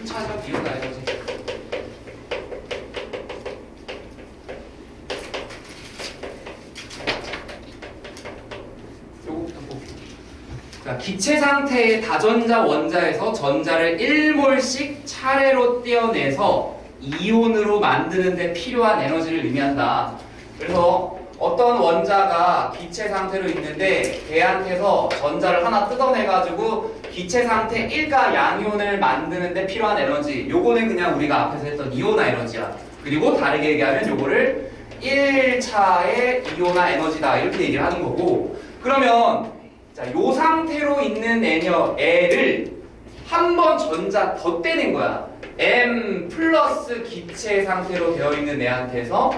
순차적 이온 에너지. 요거부터 볼게요. 자, 기체 상태의 다전자 원자에서 전자를 1몰씩 차례로 떼어내서 이온으로 만드는 데 필요한 에너지를 의미한다. 그래서 어떤 원자가 기체 상태로 있는데 걔한테서 전자를 하나 뜯어내가지고 기체 상태 1가 양이온을 만드는 데 필요한 에너지, 요거는 그냥 우리가 앞에서 했던 이온화 에너지야. 그리고 다르게 얘기하면 요거를 1차의 이온화 에너지다 이렇게 얘기를 하는 거고, 그러면 자, 요 상태로 있는 애를 한 번 전자 더 떼낸 거야. M 플러스 기체 상태로 되어 있는 애한테서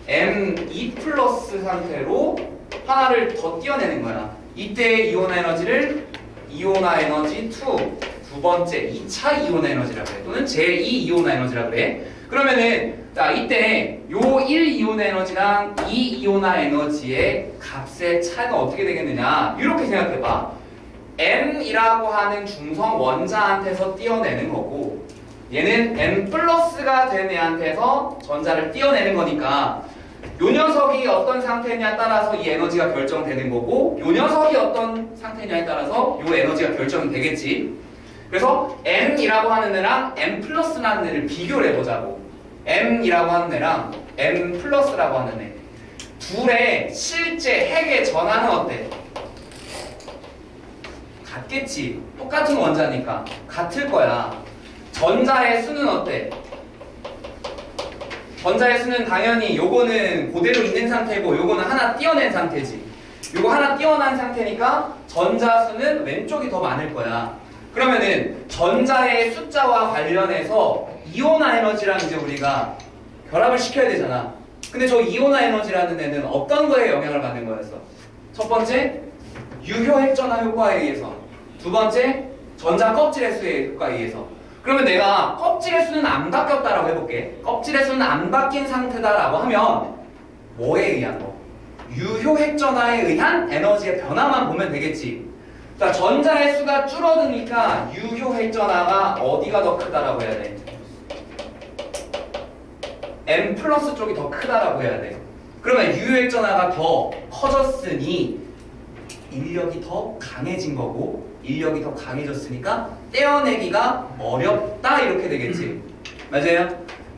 M2 플러스 상태로 하나를 더 띄어내는 거야. 이때의 이온화 에너지를 이온화 에너지 2, 두 번째 2차 이온화 에너지라고 해. 또는 제2 이온화 에너지라고 그래. 그러면은 자, 이때 요 1 이온화 에너지랑 2 이온화 에너지의 값의 차이가 어떻게 되겠느냐, 이렇게 생각해봐. M이라고 하는 중성 원자한테서 띄어내는 거고, 얘는 M 플러스가 된 애한테서 전자를 띄어내는 거니까 요 녀석이 어떤 상태냐에 따라서 이 에너지가 결정되는 거고, 요 녀석이 어떤 상태냐에 따라서 요 에너지가 결정이 되겠지. 그래서 M이라고 하는 애랑 M 플러스라는 애를 비교를 해보자고. M이라고 하는 애랑 M 플러스라고 하는 애, 둘의 실제 핵의 전하는 어때? 같겠지. 똑같은 원자니까 같을 거야. 전자의 수는 어때? 전자의 수는 당연히 요거는 그대로 있는 상태고 요거는 하나 띄어낸 상태지. 요거 하나 띄어난 상태니까 전자 수는 왼쪽이 더 많을 거야. 그러면은 전자의 숫자와 관련해서 이온화 에너지랑 이제 우리가 결합을 시켜야 되잖아. 근데 저 이온화 에너지라는 애는 어떤 거에 영향을 받는 거였어? 첫 번째, 유효 핵전화 효과에 의해서. 두 번째, 전자 껍질의 수의 효과에 의해서. 그러면 내가 껍질의 수는 안 바뀌었다라고 해볼게. 껍질의 수는 안 바뀐 상태다라고 하면 뭐에 의한 거? 유효 핵전화에 의한 에너지의 변화만 보면 되겠지. 자, 전자의 수가 줄어드니까 유효 핵전화가 어디가 더 크다라고 해야 돼? M 플러스 쪽이 더 크다라고 해야 돼. 그러면 유효 핵전화가 더 커졌으니 인력이 더 강해진 거고, 인력이 더 강해졌으니까 떼어내기가 어렵다 이렇게 되겠지. 맞아요?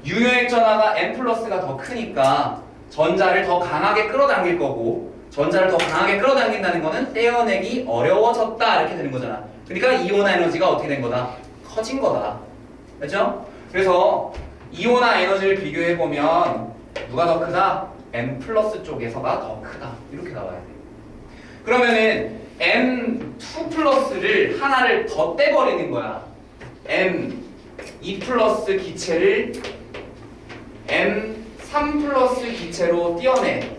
유효 핵전화가 M 플러스가 더 크니까 전자를 더 강하게 끌어당길 거고, 전자를 더 강하게 끌어당긴다는 거는 떼어내기 어려워졌다 이렇게 되는 거잖아. 그러니까 이온화 에너지가 어떻게 된 거다? 커진 거다. 그렇죠? 그래서 이온화 에너지를 비교해보면 누가 더 크다? M 플러스 쪽에서가 더 크다 이렇게 나와야 돼. 그러면은 M2 플러스를 하나를 더 떼버리는 거야. M2 플러스 기체를 M3 플러스 기체로 띄어내.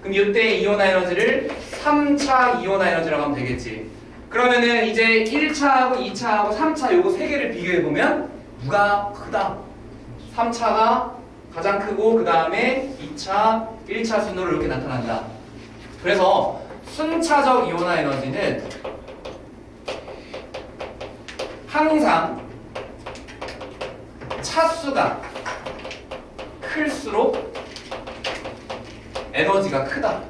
그럼 이때 이온화 에너지를 3차 이온화 에너지라고 하면 되겠지. 그러면은 이제 1차하고 2차하고 3차 요거 세 개를 비교해보면 누가 크다? 3차가 가장 크고 그 다음에 2차, 1차 순으로 이렇게 나타난다. 그래서 순차적 이온화 에너지는 항상 차수가 클수록 에너지가 크다.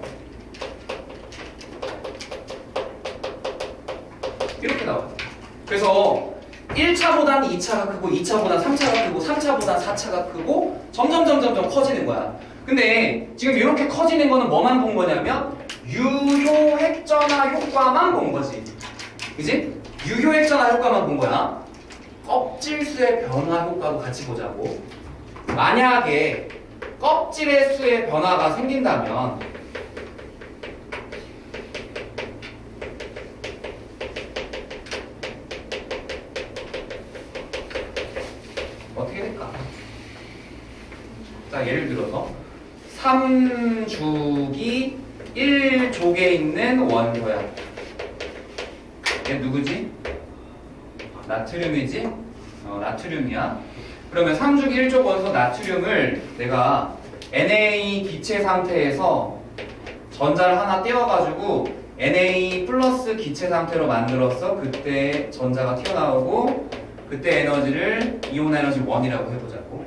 이렇게 나와요. 그래서 1차보다는 2차가 크고 2차보다 3차가 크고 3차보다 4차가 크고 점점 커지는 거야. 근데 지금 이렇게 커지는 거는 뭐만 본 거냐면 유효 핵전화 효과만 본 거지. 그지? 유효 핵전화 효과만 본 거야. 껍질수의 변화 효과도 같이 보자고. 만약에 껍질의 수의 변화가 생긴다면 어떻게 될까? 자, 예를 들어서 3족이 1족에 있는 원소야. 얘 누구지? 나트륨이지? 나트륨이야. 그러면 3족 1족 원소 나트륨을 내가 Na 기체 상태에서 전자를 하나 떼어가지고 Na 플러스 기체 상태로 만들었어. 그때 전자가 튀어나오고 그때 에너지를 이온 에너지 1이라고 해보자고.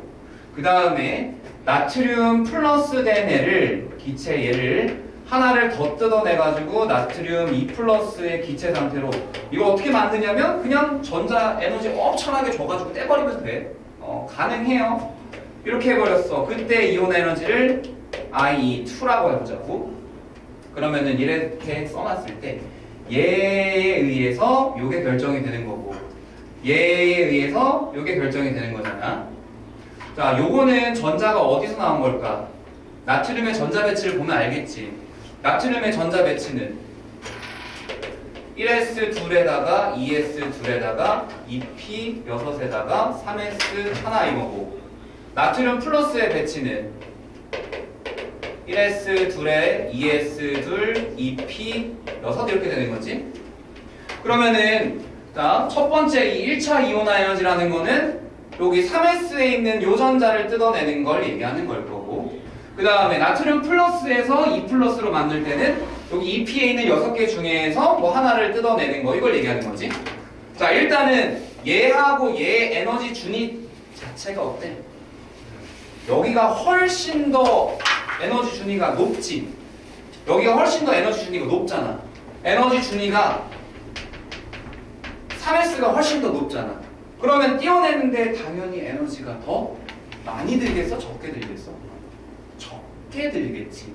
그 다음에 나트륨 플러스 된 애를, 기체 얘를 하나를 더 뜯어내가지고 나트륨 2 플러스의 기체 상태로, 이거 어떻게 만드냐면 그냥 전자 에너지 엄청나게 줘가지고 떼버리면 돼. 가능해요. 이렇게 해버렸어. 그때 이온 에너지를 IE2라고 해보자고. 그러면은 이렇게 써놨을 때 얘에 의해서 요게 결정이 되는 거고, 얘에 의해서 요게 결정이 되는 거잖아. 자, 요거는 전자가 어디서 나온 걸까? 나트륨의 전자 배치를 보면 알겠지. 나트륨의 전자 배치는 1s2에다가 2s2에다가 2p 6에다가 3s 하나 이거고, 나트륨 플러스의 배치는 1s2에 2s2 2p 6 이렇게 되는 거지. 그러면은 자, 첫 번째 이 1차 이온화 에너지라는 거는 여기 3s에 있는 요 전자를 뜯어내는 걸 얘기하는 걸 거고, 그 다음에 나트륨 플러스에서 2 플러스로 만들 때는 여기 2p에 있는 6개 중에서 뭐 하나를 뜯어내는 거, 이걸 얘기하는 거지. 자, 일단은 얘하고 얘 에너지 준위 자체가 어때? 여기가 훨씬 더 에너지 준위가 높지. 여기가 훨씬 더 에너지 준위가 높잖아. 에너지 준위가 3s가 훨씬 더 높잖아. 그러면 띄어내는데 당연히 에너지가 더 많이 들겠어? 적게 들겠어? 적게 들겠지.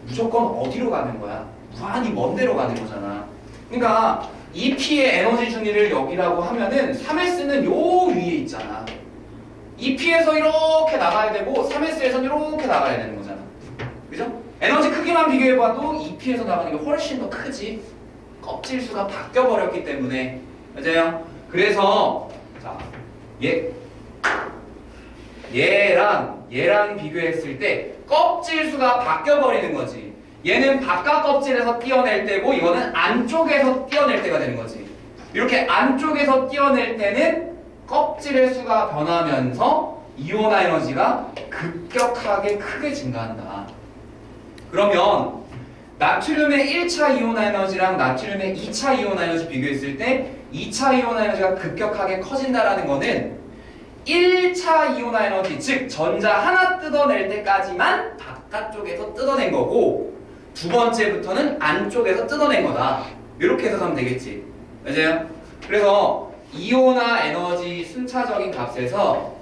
무조건 어디로 가는 거야? 무한히 먼 데로 가는 거잖아. 그러니까 2p의 에너지 준위를 여기라고 하면은 3s는 요 위에 있잖아. 2p에서 이렇게 나가야 되고 3s에서는 이렇게 나가야 되는 거잖아. 그죠? 에너지 크기만 비교해봐도 2p에서 나가는 게 훨씬 더 크지. 껍질 수가 바뀌어버렸기 때문에. 맞아요? 그래서 자, 얘랑 비교했을 때 껍질 수가 바뀌어버리는 거지. 얘는 바깥 껍질에서 띄어낼 때고 이거는 안쪽에서 띄어낼 때가 되는 거지. 이렇게 안쪽에서 띄어낼 때는 껍질의 수가 변하면서 이온화 에너지가 급격하게 크게 증가한다. 그러면 나트륨의 1차 이온화 에너지랑 나트륨의 2차 이온화 에너지 비교했을 때 2차 이온화 에너지가 급격하게 커진다라는 거는 1차 이온화 에너지, 즉 전자 하나 뜯어낼 때까지만 바깥쪽에서 뜯어낸 거고 두 번째부터는 안쪽에서 뜯어낸 거다. 이렇게 해석하면 되겠지. 맞아요? 그래서 이온화 에너지 순차적인 값에서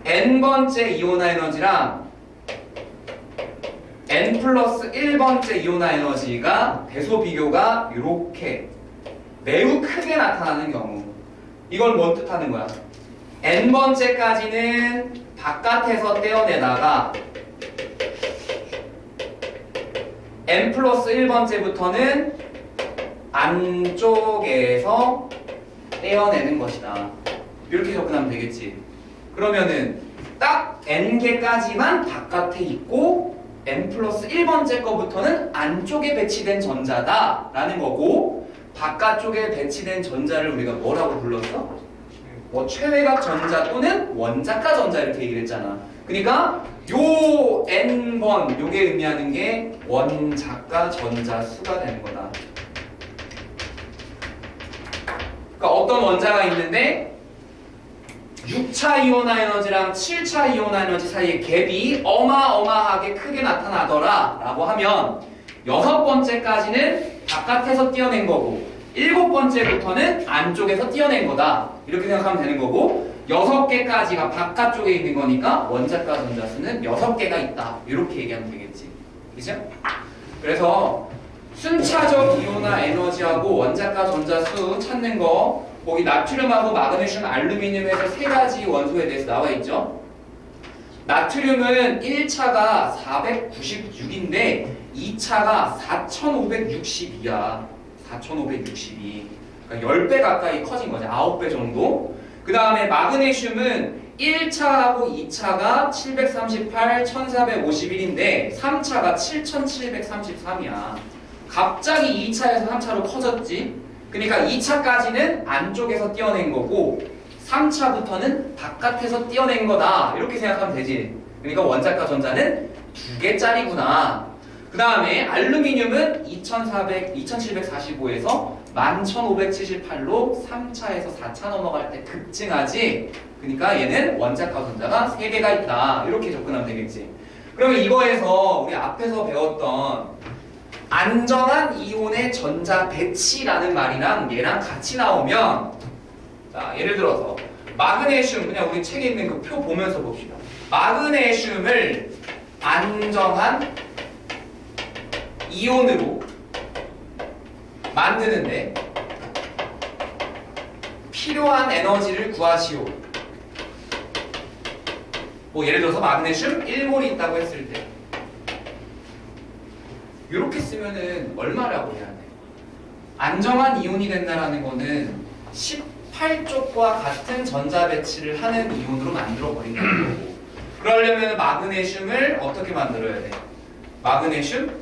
n번째 이온화 에너지랑 n 플러스 1번째 이온화 에너지가 대소 비교가 이렇게 매우 크게 나타나는 경우, 이걸 뭔 뜻하는 거야? n번째까지는 바깥에서 떼어내다가 n 플러스 1번째부터는 안쪽에서 떼어내는 것이다. 이렇게 접근하면 되겠지. 그러면은 딱 n개까지만 바깥에 있고 n 플러스 1번째 거부터는 안쪽에 배치된 전자다 라는 거고, 바깥쪽에 배치된 전자를 우리가 뭐라고 불렀어? 뭐 최외각 전자 또는 원자가 전자 이렇게 얘기를 했잖아. 그러니까 요 n번 요게 의미하는 게 원자가 전자 수가 되는 거다. 그러니까 어떤 원자가 있는데 6차 이온화 에너지랑 7차 이온화 에너지 사이의 갭이 어마어마하게 크게 나타나더라 라고 하면 6번째까지는 바깥에서 띄어낸 거고 7번째부터는 안쪽에서 띄어낸 거다. 이렇게 생각하면 되는 거고 6개까지가 바깥쪽에 있는 거니까 원자가 전자수는 6개가 있다. 이렇게 얘기하면 되겠지. 그죠? 그래서 순차적 이온화 에너지하고 원자가 전자수 찾는 거, 거기 나트륨하고 마그네슘, 알루미늄에서 세 가지 원소에 대해서 나와 있죠. 나트륨은 1차가 496인데 2차가 4562야. 4562. 그러니까 10배 가까이 커진 거지. 9배 정도. 그 다음에 마그네슘은 1차하고 2차가 738, 1451인데 3차가 7733이야. 갑자기 2차에서 3차로 커졌지. 그러니까 2차까지는 안쪽에서 띄어낸 거고 3차부터는 바깥에서 띄어낸 거다. 이렇게 생각하면 되지. 그러니까 원자과 전자는 2개짜리구나. 그 다음에 알루미늄은 2745에서 11,578로 3차에서 4차 넘어갈 때 급증하지. 그러니까 얘는 원자과 전자가 3개가 있다. 이렇게 접근하면 되겠지. 그러면 이거에서 우리 앞에서 배웠던 안정한 이온의 전자 배치라는 말이랑 얘랑 같이 나오면, 자, 예를 들어서 마그네슘, 그냥 우리 책에 있는 그 표 보면서 봅시다. 마그네슘을 안정한 이온으로 만드는데 필요한 에너지를 구하시오. 뭐 예를 들어서 마그네슘 1몰이 있다고 했을 때 이렇게 쓰면은 얼마라고 해야 돼? 안정한 이온이 된다라는 거는 18쪽과 같은 전자 배치를 하는 이온으로 만들어 버린다는 거고, 그러려면 마그네슘을 어떻게 만들어야 돼? 마그네슘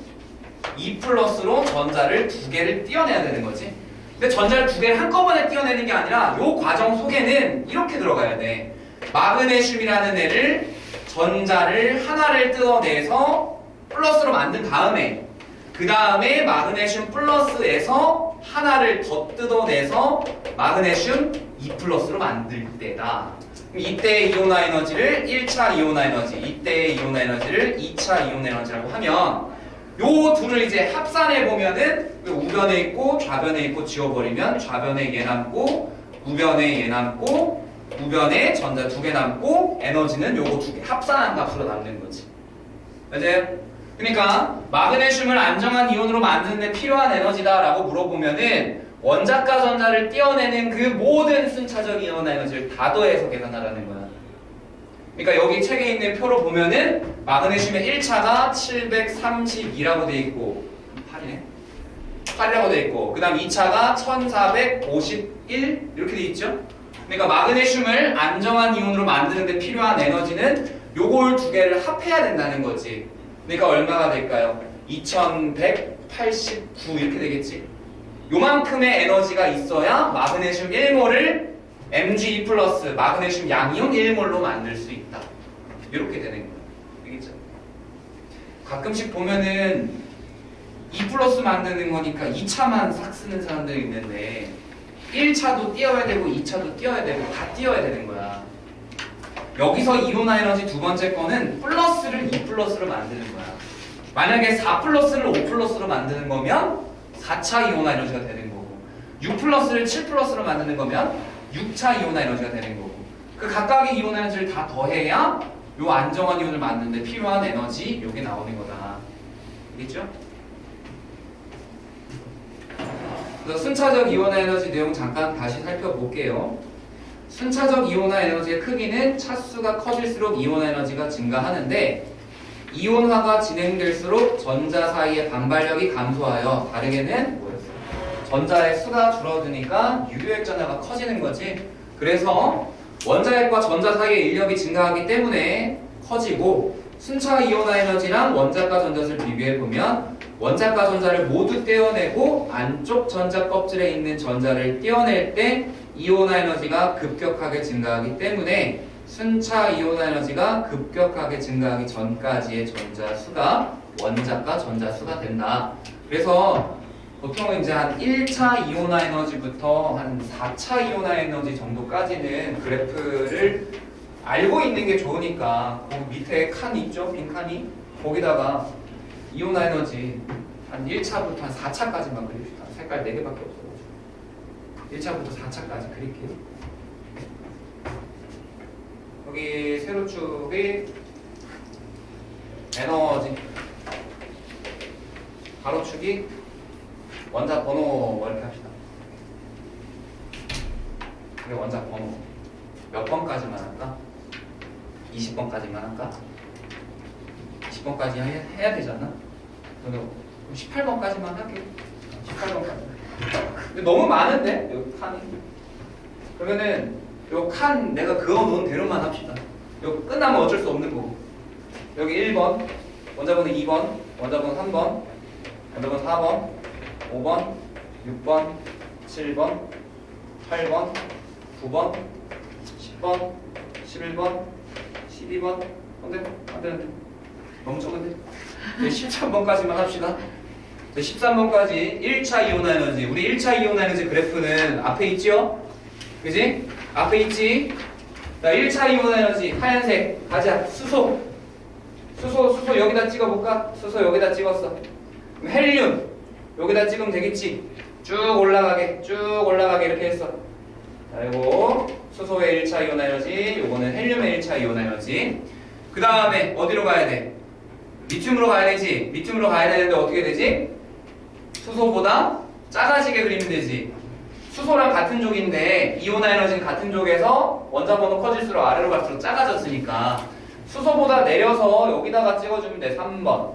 2+로 전자를 2개를 띄어내야 되는 거지. 근데 전자를 2개를 한꺼번에 띄어내는 게 아니라 이 과정 속에는 이렇게 들어가야 돼. 마그네슘이라는 애를 전자를 하나를 뜯어내서 플러스로 만든 다음에 그 다음에 마그네슘 플러스에서 하나를 더 뜯어내서 마그네슘 2+로 만들 때다. 이때의 이온화 에너지를 1차 이온화 에너지, 이때의 이온화 에너지를 2차 이온화 에너지라고 하면 요 둘을 이제 합산해 보면은 우변에 있고 좌변에 있고 지워버리면 좌변에 얘 남고 우변에 얘 남고 우변에 전자 2개 남고 에너지는 요거 2개 합산한 값으로 남는 거지. 맞아요? 그러니까 마그네슘을 안정한 이온으로 만드는 데 필요한 에너지다라고 물어보면은 원자과 전자를 띄어내는 그 모든 순차적 이온화 에너지를 다 더해서 계산하라는 거야. 그러니까 여기 책에 있는 표로 보면은 마그네슘의 1차가 732라고 돼 있고 8이네? 8이라고 돼 있고 그 다음 2차가 1451 이렇게 돼 있죠? 그러니까 마그네슘을 안정한 이온으로 만드는 데 필요한 에너지는 요걸 2개를 합해야 된다는 거지. 그러니까 얼마가 될까요? 2189 이렇게 되겠지? 요만큼의 에너지가 있어야 마그네슘 1몰을 Mg2+ 마그네슘 양이온 1몰로 만들 수 있다. 이렇게 되는 거예요. 알겠죠? 가끔씩 보면은 2+ 만드는 거니까 2차만 싹 쓰는 사람들이 있는데 1차도 띄어야 되고 2차도 띄어야 되고 다 띄어야 되는 거야. 여기서 이온화 에너지 두 번째 거는 플러스를 2+로 만드는 거야. 만약에 4+를 5+로 만드는 거면 4차 이온화 에너지가 되는 거고 6+를 7+로 만드는 거면 6차 이온화 에너지가 되는 거고 그 각각의 이온화 에너지를 다 더해야 요 안정한 이온을 만드는데 필요한 에너지 요게 나오는 거다. 알겠죠? 그래서 순차적 이온화 에너지 내용 잠깐 다시 살펴볼게요. 순차적 이온화 에너지의 크기는 차수가 커질수록 이온화 에너지가 증가하는데 이온화가 진행될수록 전자 사이의 반발력이 감소하여 다르게는 뭐였어요? 전자의 수가 줄어드니까 유효액 전하가 커지는 거지. 그래서 원자핵과 전자 사이의 인력이 증가하기 때문에 커지고 순차 이온화 에너지랑 원자과 전자를 비교해보면 원자과 전자를 모두 떼어내고 안쪽 전자 껍질에 있는 전자를 떼어낼 때 이온화 에너지가 급격하게 증가하기 때문에 순차 이온화 에너지가 급격하게 증가하기 전까지의 전자 수가 원자과 전자 수가 된다. 그래서 보통 이제 한 1차 이온화 에너지부터 한 4차 이온화 에너지 정도까지는 그래프를 알고 있는 게 좋으니까 거기 밑에 칸 있죠? 빈 칸이? 거기다가 이온화 에너지 한 1차부터 한 4차까지만 그립시다. 색깔 4개밖에 없어가지고 1차부터 4차까지 그릴게요. 여기 세로축이 에너지, 가로축이 원자 번호 뭐 이렇게 합시다. 그래 원자 번호 몇 번까지만 할까? 20번까지만 할까? 20번까지 해야 되지 않나? 그럼 18번까지만 할게요. 18번까지. 근데 너무 많은데? 여기 칸이. 그러면은 요 칸 내가 그어놓은 대로만 합시다. 요 끝나면 어쩔 수 없는 거고. 여기 1번, 원자번호 2번, 원자번호 3번, 원자번호 4번, 5번, 6번, 7번, 8번, 9번, 10번, 11번, 12번. 안 돼, 안 되는데. 너무 적은데. 13번까지만 합시다. 13번까지 1차 이온화 에너지. 우리 1차 이온화 에너지 그래프는 앞에 있죠? 그지? 앞에 있지? 자, 1차 이온화 에너지 하얀색 가자. 수소 여기다 찍어볼까? 수소 여기다 찍었어. 그럼 헬륨 여기다 찍으면 되겠지? 쭉 올라가게 이렇게 했어. 자, 요거 수소의 1차 이온화 에너지, 요거는 헬륨의 1차 이온화 에너지. 그 다음에 어디로 가야 돼? 리튬으로 가야 되지. 리튬으로 가야 되는데 어떻게 되지? 수소보다 작아지게 그리면 되지. 수소랑 같은 쪽인데 이온화 에너지는 같은 쪽에서 원자번호 커질수록 아래로 갈수록 작아졌으니까 수소보다 내려서 여기다가 찍어주면 돼. 3번.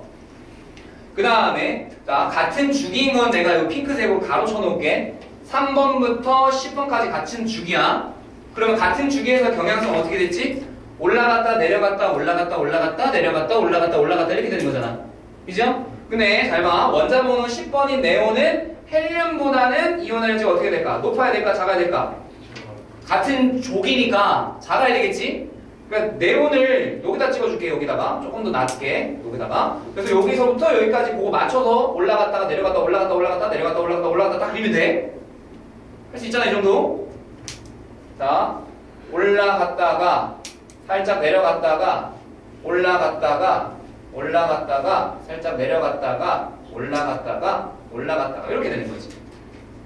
그 다음에 자, 같은 주기인 건 내가 이 핑크색으로 가로쳐 놓을게. 3번부터 10번까지 같은 주기야. 그러면 같은 주기에서 경향성 어떻게 됐지? 올라갔다 내려갔다 올라갔다 올라갔다 내려갔다 올라갔다 올라갔다 이렇게 되는 거잖아. 그죠? 근데 잘 봐. 원자번호 10번인 네온은 헬륨보다는 이온 에너지가 어떻게 될까? 높아야 될까? 작아야 될까? 같은 족이니까 작아야 되겠지? 그러니까 네온을 여기다 찍어줄게. 여기다가 조금 더 낮게 여기다가. 그래서 여기서부터 여기까지 보고 맞춰서 올라갔다가 내려갔다 올라갔다 올라갔다 내려갔다 올라갔다 올라갔다 딱 그리면 돼. 할 수 있잖아 이 정도. 자, 올라갔다가 살짝 내려갔다가 올라갔다가 살짝 내려갔다가 올라갔다가 이렇게 되는 거지.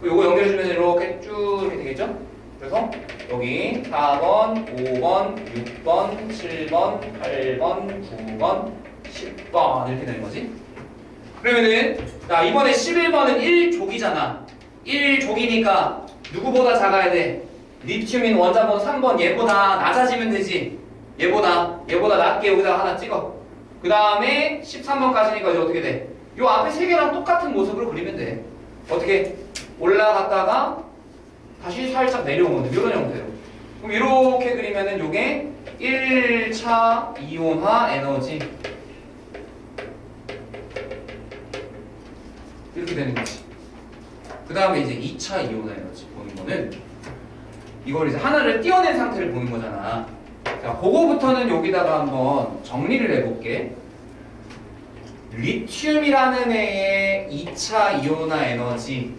요거 연결해주면 이렇게 쭉 이렇게 되겠죠? 그래서 여기 4번, 5번, 6번, 7번, 8번, 9번, 10번 이렇게 되는 거지. 그러면은 자, 이번에 11번은 1족이잖아. 1족이니까 누구보다 작아야 돼? 리튬인 원자번호 3번 얘보다 낮아지면 되지. 얘보다 낮게 여기다가 하나 찍어. 그 다음에 13번까지니까 이제 어떻게 돼? 요 앞에 세 개랑 똑같은 모습으로 그리면 돼. 어떻게? 올라갔다가 다시 살짝 내려오는 이런 형태로. 그럼 이렇게 그리면은 요게 1차 이온화 에너지 이렇게 되는 거지. 그 다음에 이제 2차 이온화 에너지 보는 거는 이걸 이제 하나를 띄어낸 상태를 보는 거잖아. 자, 그거부터는 여기다가 한번 정리를 해볼게. 리튬이라는 애의 2차 이온화 에너지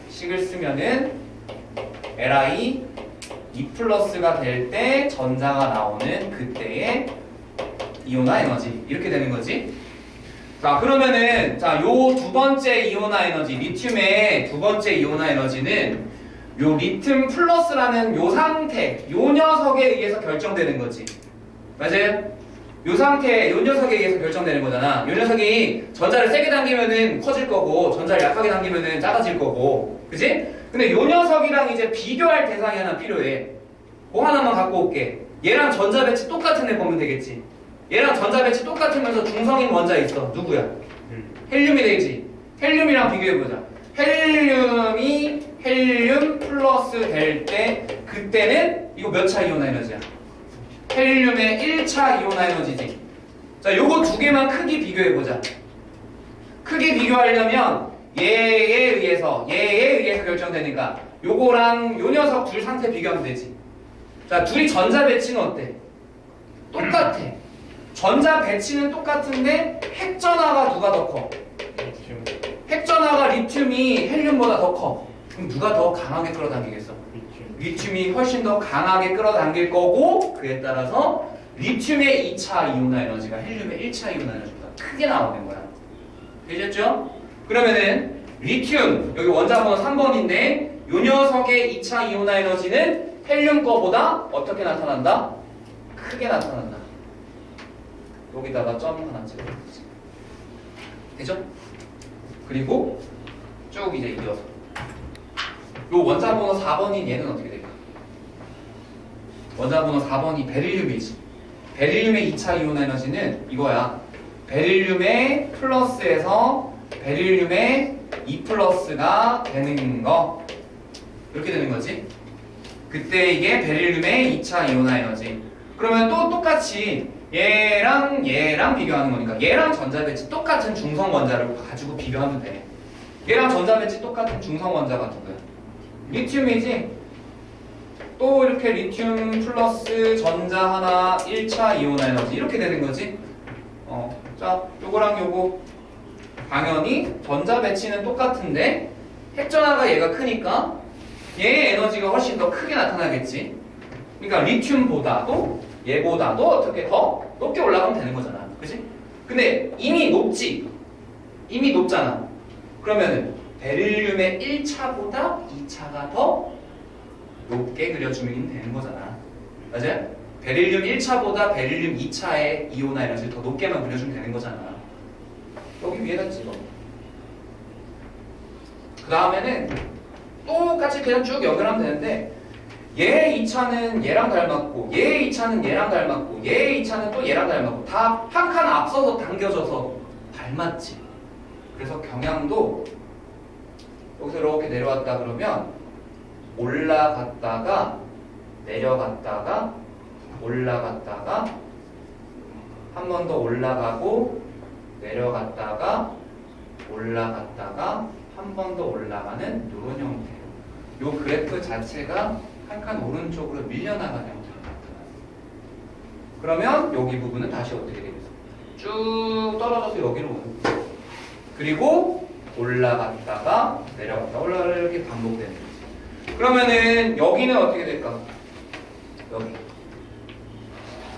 식을 쓰면은 Li 2+가 될 때 전자가 나오는 그때의 이온화 에너지 이렇게 되는 거지. 자, 그러면은 자, 요 두 번째 이온화 에너지 리튬의 두 번째 이온화 에너지는 요 리튬 플러스라는 요 상태, 요 녀석에 의해서 결정되는 거지. 맞아요? 요 상태, 요 녀석에 의해서 결정되는 거잖아. 요 녀석이 전자를 세게 당기면은 커질 거고, 전자를 약하게 당기면은 작아질 거고, 그지? 근데 요 녀석이랑 이제 비교할 대상이 하나 필요해. 그거 하나만 갖고 올게. 얘랑 전자 배치 똑같은 애 보면 되겠지. 얘랑 전자 배치 똑같으면서 중성인 원자 있어. 누구야? 헬륨이 되지. 헬륨이랑 비교해보자. 헬륨이 헬륨 플러스 될 때 그때는 이거 몇 차 이온화 에너지야? 헬륨의 1차 이온화 에너지지. 자, 요거 두 개만 크기 비교해보자. 크기 비교하려면 얘에 의해서 결정되니까 요거랑 요 녀석 둘 상태 비교하면 되지. 자, 둘이 전자 배치는 어때? 똑같아. 전자 배치는 똑같은데 핵전화가 누가 더 커? 핵전화가 리튬이 헬륨보다 더 커. 그럼 누가 더 강하게 끌어당기겠어? 리튬이 훨씬 더 강하게 끌어당길 거고, 그에 따라서 리튬의 2차 이온화 에너지가 헬륨의 1차 이온화 에너지보다 크게 나오는 거야. 되셨죠? 그러면은 리튬 여기 원자번호 3번인데 요 녀석의 2차 이온화 에너지는 헬륨 거보다 어떻게 나타난다? 크게 나타난다. 여기다가 점 하나 찍어주지. 되죠? 그리고 쭉 이제 이어서 요 원자번호 4번인 얘는 어떻게 될까? 원자번호 4번이 베릴륨이지. 베릴륨의 2차 이온화 에너지는 이거야. 베릴륨의 플러스에서 베릴륨의 2+가 되는 거. 이렇게 되는 거지. 그때 이게 베릴륨의 2차 이온화 에너지. 그러면 또 똑같이 얘랑 비교하는 거니까 얘랑 전자 배치 똑같은 중성 원자를 가지고 비교하면 돼. 얘랑 전자 배치 똑같은 중성 원자가 누구야? 리튬이지. 또 이렇게 리튬 플러스 전자 하나 1차 이온화 에너지 이렇게 되는 거지. 자, 요거랑 요거 당연히 전자 배치는 똑같은데 핵전화가 얘가 크니까 얘의 에너지가 훨씬 더 크게 나타나겠지. 그러니까 리튬보다도 얘보다도 어떻게 더 높게 올라가면 되는 거잖아. 그치? 근데 이미 높지? 이미 높잖아. 그러면은 베릴륨의 1차보다 2차가 더 높게 그려주면 되는 거잖아. 맞아요? 베릴륨 1차보다 베릴륨 2차의 이온화 에너지를 더 높게만 그려주면 되는 거잖아. 여기 위에다 찍어. 그 다음에는 똑같이 그냥 쭉 연결하면 되는데 얘의 2차는 얘랑 닮았고 얘의 2차는 얘랑 닮았고 얘의 2차는 또 얘랑 닮았고 다 한 칸 앞서서 당겨져서 닮았지. 그래서 경향도 여기서 이렇게 내려왔다 그러면 올라갔다가 내려갔다가 올라갔다가 한 번 더 올라가고 내려갔다가 올라갔다가 한 번 더 올라가는 이런 형태예요. 이 그래프 자체가 한 칸 오른쪽으로 밀려나가는 형태로 나타나요. 그러면 여기 부분은 다시 어떻게 되겠어? 쭉 떨어져서 여기로 오는 거예요. 그리고 올라갔다가 내려갔다가 올라가다가 이렇게 반복되는 거지. 그러면은 여기는 어떻게 될까?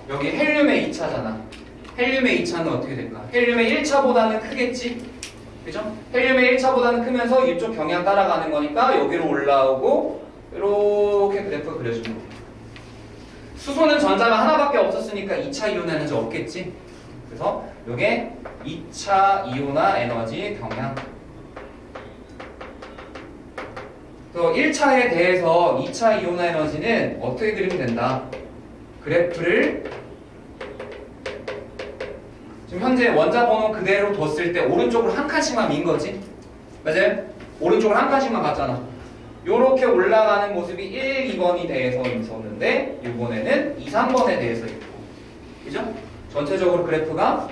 여기 헬륨의 2차잖아. 헬륨의 2차는 어떻게 될까? 헬륨의 1차보다는 크겠지? 그죠? 헬륨의 1차보다는 크면서 이쪽 경향 따라가는 거니까 여기로 올라오고 이렇게 그래프 그려주면 돼. 수소는 전자가 하나밖에 없었으니까 2차 이온화 에너지 없겠지? 그래서 이게 2차 이온화 에너지 경향. 또 1차에 대해서 2차 이온화 에너지는 어떻게 그리면 된다? 그래프를 지금 현재 원자 번호 그대로 뒀을 때 오른쪽으로 한 칸씩만 민 거지? 맞아요? 오른쪽으로 한 칸씩만 갔잖아. 요렇게 올라가는 모습이 1, 2번이 대해서 있었는데 이번에는 2, 3번에 대해서 있고. 그죠? 전체적으로 그래프가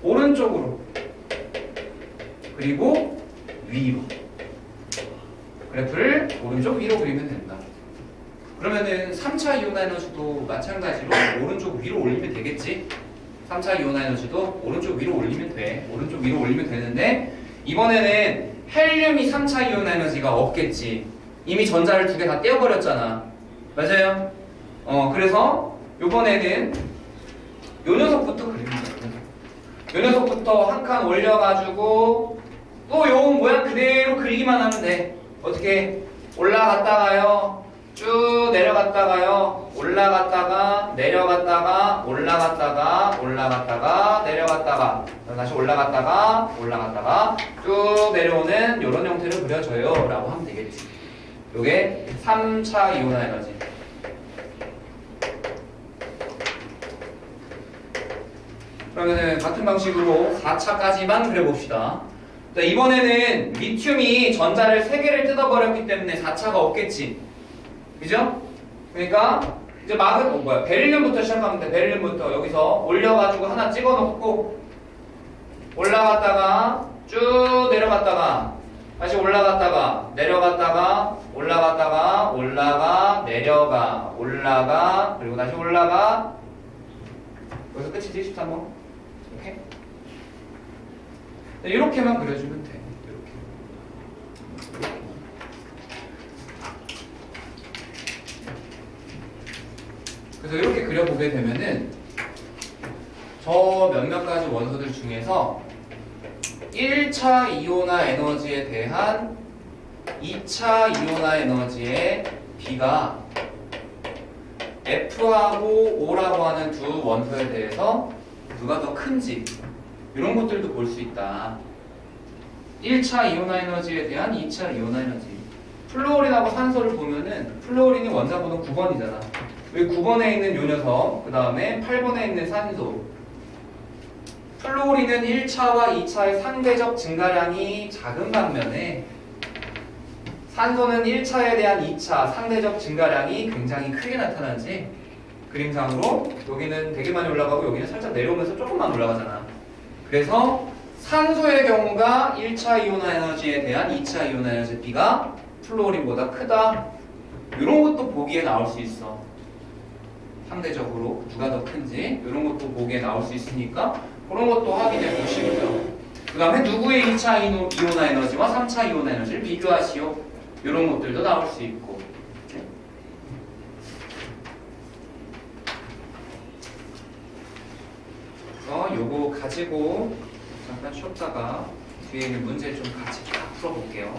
오른쪽으로 그리고 위로 그래프를 오른쪽 위로 그리면 된다. 그러면은 3차 이온화 에너지도 마찬가지로 오른쪽 위로 올리면 되겠지? 3차 이온화 에너지도 오른쪽 위로 올리면 돼. 오른쪽 위로 올리면 되는데 이번에는 헬륨이 3차 이온화 에너지가 없겠지. 이미 전자를 두 개 다 떼어버렸잖아. 맞아요? 그래서 이번에는 요 녀석부터 그리면 돼. 요 녀석부터 한 칸 올려가지고 또 요 모양 그대로 그리기만 하면 돼. 어떻게? 올라갔다가요. 쭉 내려갔다가요. 올라갔다가 내려갔다가 올라갔다가 올라갔다가 내려갔다가 다시 올라갔다가 쭉 내려오는 이런 형태를 그려줘요 라고 하면 되겠지. 요게 3차 이온화 에너지. 그러면은 같은 방식으로 4차까지만 그려봅시다. 자, 이번에는 리튬이 전자를 3개를 뜯어버렸기 때문에 4차가 없겠지. 그죠? 그러니까 이제 베릴륨부터 시작하면 돼. 베릴륨부터 여기서 올려가지고 하나 찍어놓고 올라갔다가 쭉 내려갔다가 다시 올라갔다가 내려갔다가 올라갔다가 올라가 내려가 올라가 그리고 다시 올라가 여기서 끝이지 13번. 이렇게 이렇게만 그려주면 돼. 이렇게. 그래서 이렇게 그려보게 되면은 저 몇몇 가지 원소들 중에서 1차 이온화 에너지에 대한 2차 이온화 에너지의 B가 F하고 O라고 하는 두 원소에 대해서 누가 더 큰지 이런 것들도 볼 수 있다. 1차 이온화 에너지에 대한 2차 이온화 에너지. 플루오린하고 산소를 보면은 플루오린이 원자 번호 9번이잖아. 여기 9번에 있는 요 녀석, 그 다음에 8번에 있는 산소. 플루오린은 1차와 2차의 상대적 증가량이 작은 반면에 산소는 1차에 대한 2차 상대적 증가량이 굉장히 크게 나타나지. 그림상으로 여기는 되게 많이 올라가고 여기는 살짝 내려오면서 조금만 올라가잖아. 그래서 산소의 경우가 1차 이온화 에너지에 대한 2차 이온화 에너지 B가 플루오린보다 크다. 이런 것도 보기에 나올 수 있어. 상대적으로 누가 더 큰지 이런 것도 보기에 나올 수 있으니까 그런 것도 확인해 보시고요. 그 다음에 누구의 2차 이온화 에너지와 3차 이온화 에너지를 비교하시오. 이런 것들도 나올 수 있고. 네. 그래서 요거 가지고 잠깐 쉬었다가 뒤에 있는 문제 좀 같이 다 풀어볼게요.